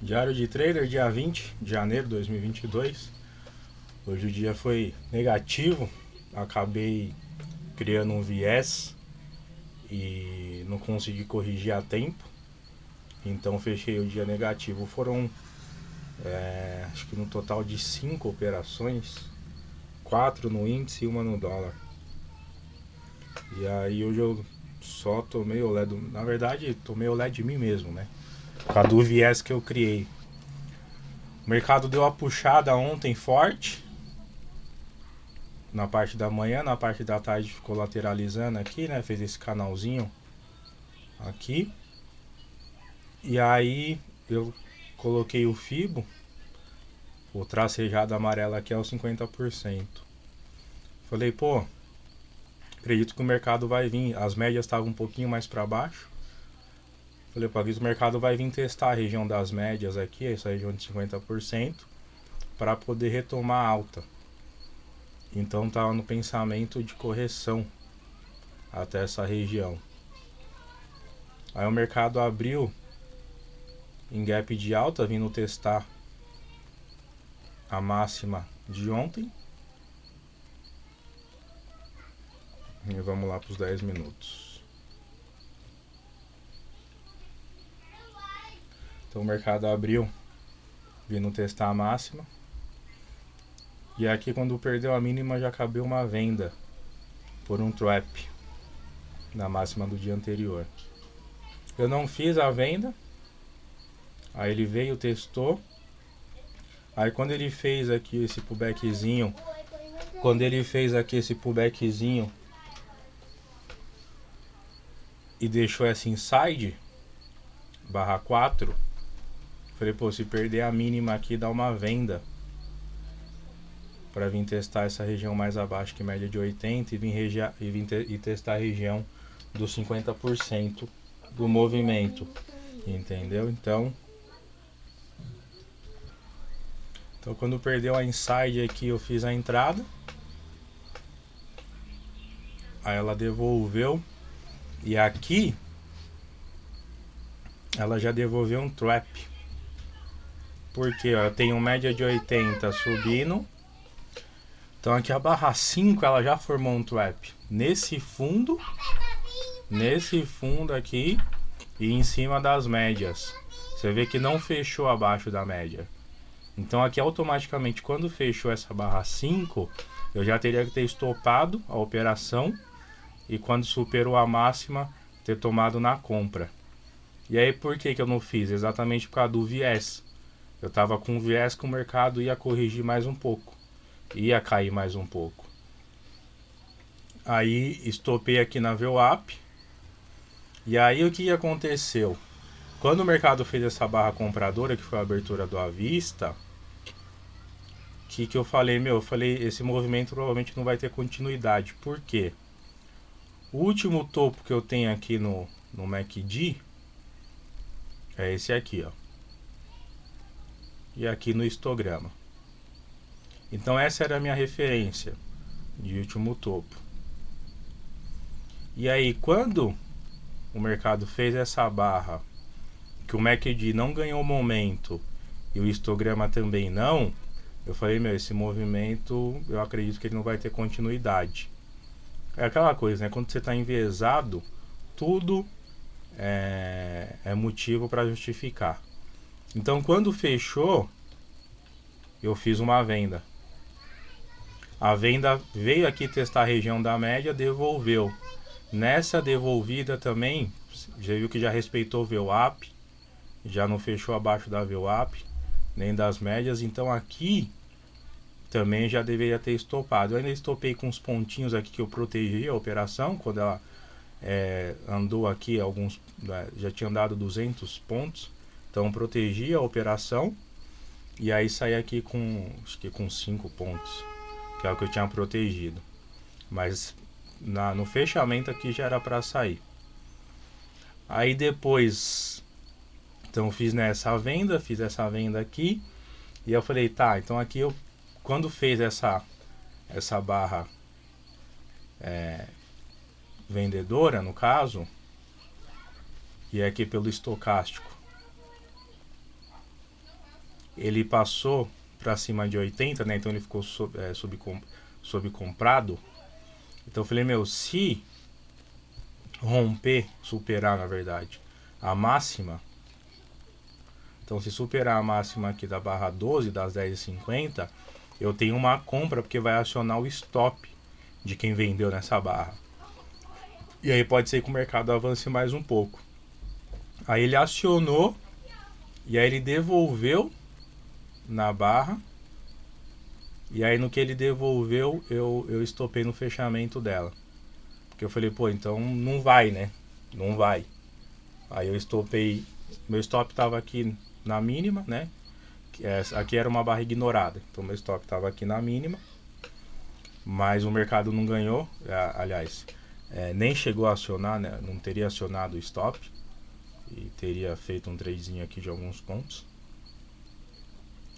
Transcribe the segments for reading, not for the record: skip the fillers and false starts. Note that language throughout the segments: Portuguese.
Diário de Trader, dia 20 de janeiro de 2022. Hoje o dia foi negativo, acabei criando um viés e não consegui corrigir a tempo, então fechei o dia negativo. Foram acho que no total de 5 operações, 4 no índice e uma no dólar. E aí hoje eu só tomei o LED, na verdade tomei o LED de mim mesmo, né? Por causa do viés que eu criei. O mercado deu uma puxada ontem forte na parte da manhã, na parte da tarde ficou lateralizando aqui, né? Fez esse canalzinho aqui. E aí eu coloquei o FIBO, o tracejado amarelo aqui é o 50%. Falei, pô, acredito que o mercado vai vir. As médias estavam um pouquinho mais para baixo. Falei, pô, acredito que o mercado vai vir testar a região das médias aqui, essa região de 50%, para poder retomar a alta. Então tava no pensamento de correção até essa região. Aí o mercado abriu em gap de alta, vindo testar a máxima de ontem. E vamos lá para os 10 minutos. Então o mercado abriu, vindo testar a máxima. E aqui quando perdeu a mínima já cabeu uma venda por um trap na máxima do dia anterior. Eu não fiz a venda. Aí ele veio, testou. Aí quando ele fez aqui esse pullbackzinho, e deixou essa inside barra 4, falei, pô, se perder a mínima aqui dá uma venda para vir testar essa região mais abaixo que média de 80 e testar a região dos 50% do movimento, entendeu? Então quando perdeu a inside aqui eu fiz a entrada, aí ela devolveu e aqui ela já devolveu um trap, porque ó, eu tenho média de 80 subindo. Então aqui a barra 5 ela já formou um trap nesse fundo aqui e em cima das médias. Você vê que não fechou abaixo da média. Então aqui automaticamente quando fechou essa barra 5, eu já teria que ter estopado a operação e quando superou a máxima ter tomado na compra. E aí por que eu não fiz? Exatamente por causa do viés. Eu estava com viés que o mercado ia corrigir mais um pouco, ia cair mais um pouco. Aí estopei aqui na VWAP. E aí o que aconteceu? Quando o mercado fez essa barra compradora, que foi a abertura do à vista, que eu falei, eu falei, esse movimento provavelmente não vai ter continuidade. Por quê? O último topo que eu tenho aqui no MACD é esse aqui, ó. E aqui no histograma. Então essa era a minha referência de último topo. E aí quando o mercado fez essa barra, que o MACD não ganhou momento e o histograma também não, eu falei, esse movimento eu acredito que ele não vai ter continuidade. É aquela coisa, né? Quando você está enviesado, tudo é motivo para justificar. Então quando fechou, eu fiz uma venda. A venda veio aqui testar a região da média, devolveu. Nessa devolvida também, já viu que já respeitou o VWAP, já não fechou abaixo da VWAP, nem das médias. Então aqui também já deveria ter estopado. Eu ainda estopei com os pontinhos aqui que eu protegi a operação, quando ela andou aqui, já tinha andado 200 pontos, então protegi a operação e aí saí aqui acho que com 5 pontos, que é o que eu tinha protegido, mas no fechamento aqui já era para sair. Aí depois, então fiz essa venda aqui, e eu falei, tá, então aqui eu, quando fez essa barra vendedora, no caso, e aqui pelo estocástico, ele passou para cima de 80, né? Então ele ficou subcomprado. Então eu falei, meu, se romper, superar na verdade, a máxima, então se superar a máxima aqui da barra 12, das 10,50, eu tenho uma compra, porque vai acionar o stop de quem vendeu nessa barra. E aí pode ser que o mercado avance mais um pouco. Aí ele acionou, e aí ele devolveu na barra. E aí no que ele devolveu, eu estopei no fechamento dela. Porque eu falei, pô, então não vai, né? Não vai. Aí eu estopei, meu stop tava aqui na mínima, né? Aqui era uma barra ignorada. Então meu stop tava aqui na mínima. Mas o mercado não ganhou. Aliás, nem chegou a acionar, né? Não teria acionado o stop. E teria feito um tradezinho aqui de alguns pontos.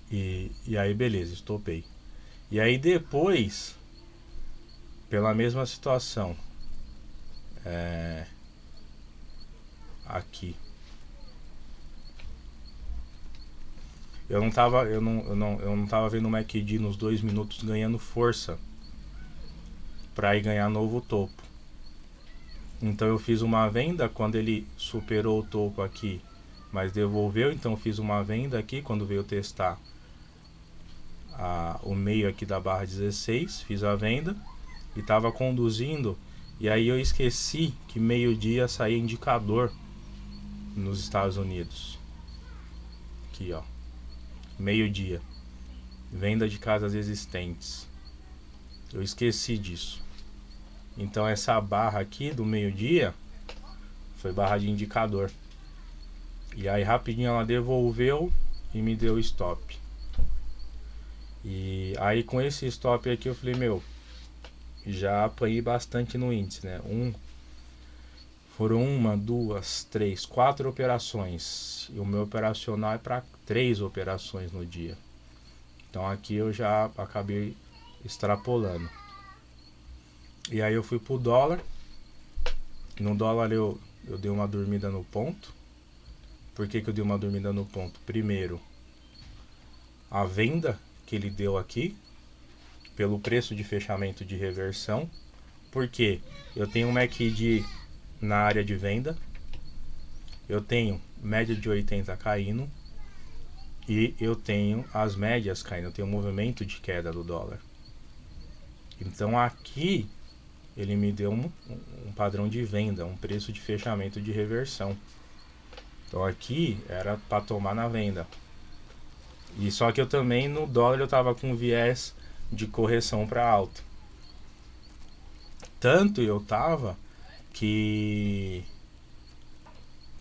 E aí beleza, estopei. E aí depois, pela mesma situação, aqui, eu não tava vendo o MACD nos 2 minutos ganhando força para ir ganhar novo topo. Então eu fiz uma venda quando ele superou o topo aqui, mas devolveu. Então eu fiz uma venda aqui quando veio testar o meio aqui da barra 16, fiz a venda e estava conduzindo. E aí eu esqueci que meio-dia saía indicador nos Estados Unidos. Aqui, ó, meio-dia, venda de casas existentes. Eu esqueci disso. Então essa barra aqui do meio-dia foi barra de indicador. E aí rapidinho ela devolveu e me deu stop. E aí com esse stop aqui eu falei, meu, já apanhei bastante no índice, né? Foram 1, 2, 3, 4 operações. E o meu operacional é para 3 operações no dia. Então aqui eu já acabei extrapolando. E aí eu fui pro dólar. No dólar eu dei uma dormida no ponto. Por que eu dei uma dormida no ponto? Primeiro, a venda que ele deu aqui, pelo preço de fechamento de reversão. Porque eu tenho um MACD na área de venda, eu tenho média de 80 caindo e eu tenho as médias caindo, eu tenho um movimento de queda do dólar. Então aqui ele me deu um padrão de venda, um preço de fechamento de reversão. Então aqui era para tomar na venda. E só que eu também no dólar eu tava com viés de correção para alta. Tanto eu tava que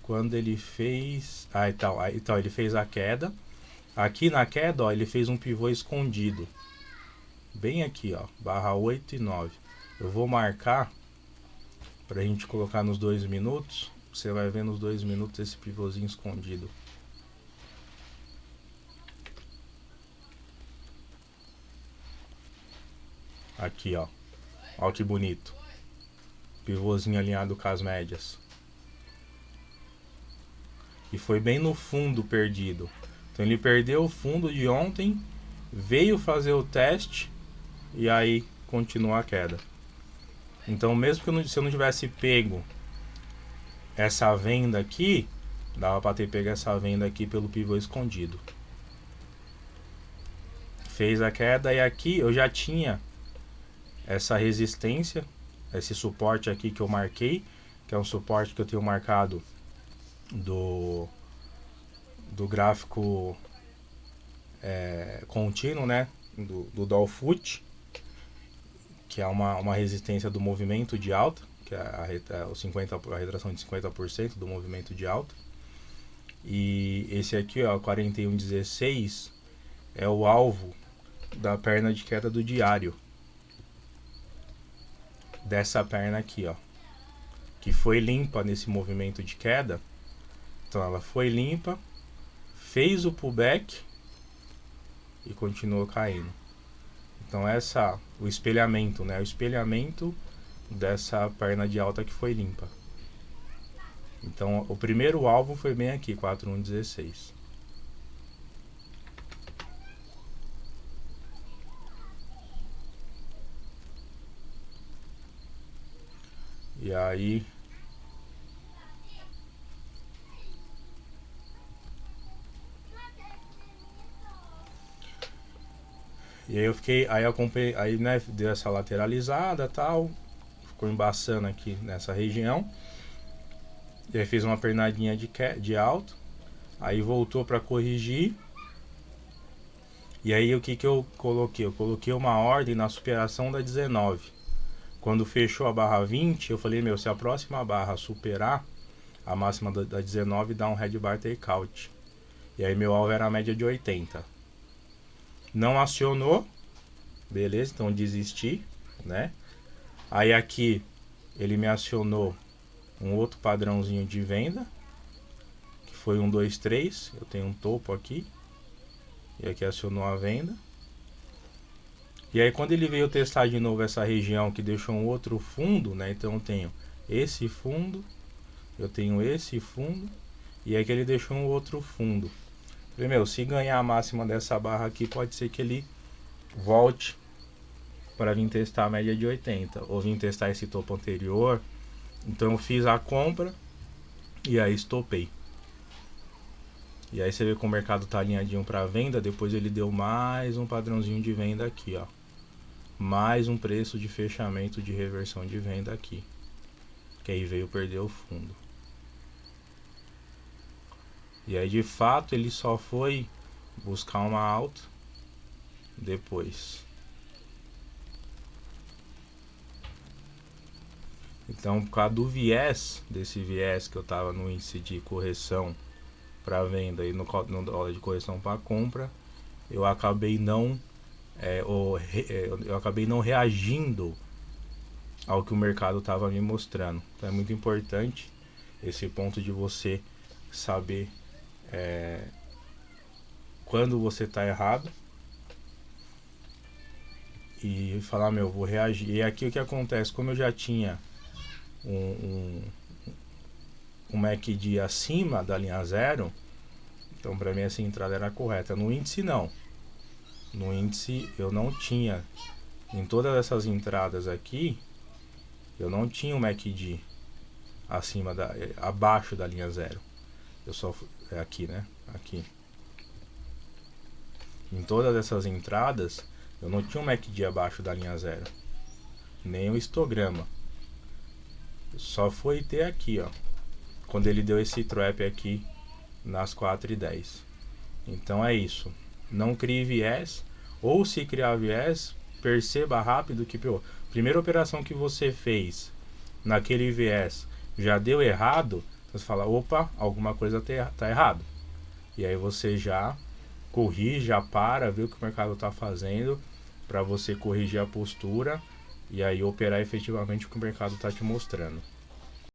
quando ele fez, então ele fez a queda. Aqui na queda, ó, ele fez um pivô escondido. Bem aqui, ó, barra 8 e 9. Eu vou marcar pra gente colocar nos 2 minutos. Você vai ver nos 2 minutos esse pivôzinho escondido. Aqui, ó. Ó que bonito. Pivôzinho alinhado com as médias. E foi bem no fundo perdido. Então ele perdeu o fundo de ontem, veio fazer o teste e aí continua a queda. Então mesmo que se eu não tivesse pego essa venda aqui, dava para ter pego essa venda aqui pelo pivô escondido. Fez a queda e aqui eu já tinha essa resistência, esse suporte aqui que eu marquei, que é um suporte que eu tenho marcado do gráfico contínuo, né, do Dolfut, que é uma resistência do movimento de alta, que é a retração de 50% do movimento de alta. E esse aqui, ó, 41,16, é o alvo da perna de queda do diário, dessa perna aqui, ó, que foi limpa nesse movimento de queda. Então ela foi limpa, fez o pullback e continuou caindo. Então o espelhamento, né? O espelhamento dessa perna de alta que foi limpa. Então o primeiro alvo foi bem aqui, 41,16. E aí aí eu acompanhei, aí né, deu essa lateralizada, tal, ficou embaçando aqui nessa região. E aí fiz uma pernadinha de alto, aí voltou para corrigir. E aí o que eu coloquei? Eu coloquei uma ordem na superação da 19. Quando fechou a barra 20, eu falei, meu, se a próxima barra superar a máxima da 19, dá um red bar takeout. E aí meu alvo era a média de 80. Não acionou, beleza, então desisti, né? Aí aqui ele me acionou um outro padrãozinho de venda, que foi 1, 2, 3. Eu tenho um topo aqui. E aqui acionou a venda. E aí quando ele veio testar de novo essa região que deixou um outro fundo, né? Então eu tenho esse fundo, eu tenho esse fundo, e aí que ele deixou um outro fundo. Falei, meu, se ganhar a máxima dessa barra aqui, pode ser que ele volte para vir testar a média de 80, ou vir testar esse topo anterior. Então eu fiz a compra e aí estopei. E aí você vê que o mercado tá alinhadinho para venda, depois ele deu mais um padrãozinho de venda aqui, ó. Mais um preço de fechamento de reversão de venda aqui. Que aí veio perder o fundo. E aí de fato ele só foi buscar uma alta depois. Então por causa do viés, desse viés que eu tava no índice de correção para venda e no dólar de correção para compra, eu acabei não eu acabei não reagindo ao que o mercado estava me mostrando. Então é muito importante esse ponto de você saber quando você está errado e falar, meu, vou reagir. E aqui o que acontece, como eu já tinha um MACD acima da linha zero, então para mim essa entrada era correta. No índice não. No índice eu não tinha, em todas essas entradas aqui, eu não tinha um MACD abaixo da linha zero. Eu só aqui, né? Aqui. Em todas essas entradas, eu não tinha um MACD abaixo da linha zero, nem o histograma. Só foi ter aqui, ó, quando ele deu esse trap aqui nas 4,10. Então é isso. Não crie viés, ou se criar viés, perceba rápido que, pô, primeira operação que você fez naquele viés já deu errado, você fala, opa, alguma coisa tá errado. E aí você já corrige, já vê o que o mercado está fazendo, para você corrigir a postura e aí operar efetivamente o que o mercado está te mostrando.